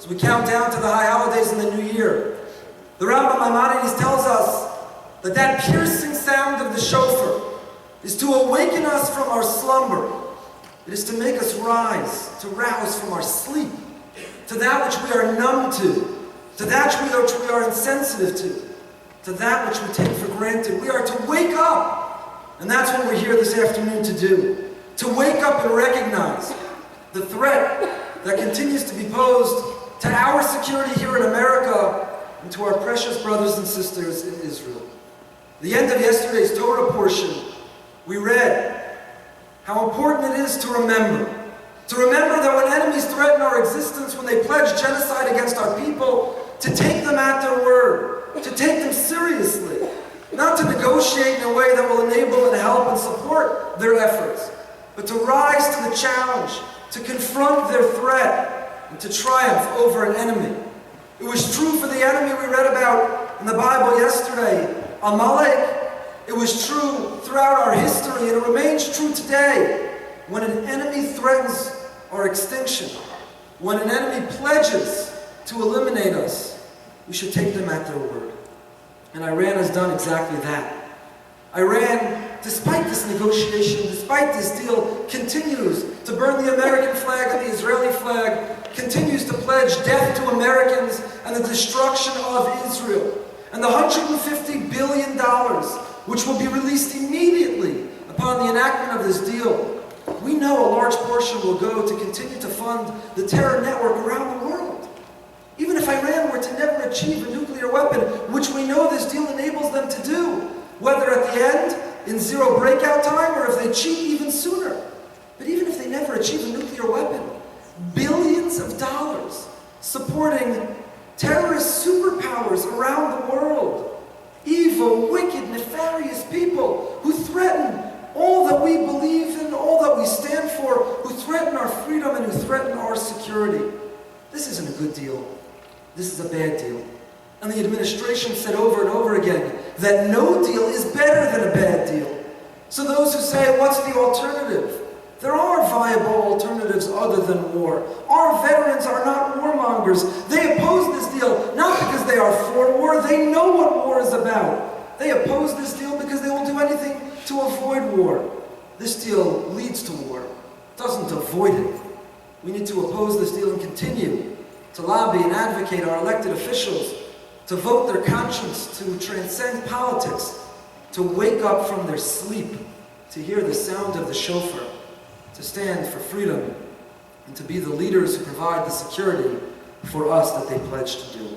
as we count down to the high holidays in the new year. The Rabbi Maimonides tells us that that piercing sound of the shofar is to awaken us from our slumber. It is to make us rise, to rouse from our sleep, to that which we are numb to that which we are insensitive to that which we take for granted. We are to wake up, and that's what we're here this afternoon to do. To wake up and recognize the threat that continues to be posed to our security here in America and to our precious brothers and sisters in Israel. At the end of yesterday's Torah portion, we read how important it is to remember that when enemies threaten our existence, when they pledge genocide against our people, to take them at their word, to take them seriously, not to negotiate in a way that will enable and help and support their efforts, but to rise to the challenge, to confront their threat, and to triumph over an enemy. It was true for the enemy we read about in the Bible yesterday, Amalek. It was true throughout our history, and it remains true today. When an enemy threatens our extinction, when an enemy pledges to eliminate us, we should take them at their word. And Iran has done exactly that. Iran, despite this negotiation, despite this deal, continues to burn the American flag and the Israeli flag, continues to pledge death to Americans and the destruction of Israel. And the $150 billion, which will be released immediately upon the enactment of this deal, we know a large portion will go to continue to fund the terror network around the world. Even if Iran were to never achieve a nuclear weapon, which we know this deal enables them to do, whether at the end, in zero breakout time, or if they cheat even sooner. But even if they never achieve a nuclear weapon, billions of dollars supporting terrorist superpowers around the world, evil, wicked, nefarious people who threaten all that we believe in, all that we stand for, who threaten our freedom and who threaten our security. This isn't a good deal. This is a bad deal. And the administration said over and over again that no deal is better than a bad deal. So those who say, what's the alternative? There are viable alternatives other than war. Our veterans are not warmongers. They oppose this deal not because they are for war. They know what war is about. They oppose this deal because they will do anything to avoid war. This deal leads to war. It doesn't avoid it. We need to oppose this deal and continue to lobby and advocate our elected officials to vote their conscience, to transcend politics, to wake up from their sleep, to hear the sound of the shofar, to stand for freedom, and to be the leaders who provide the security for us that they pledged to do.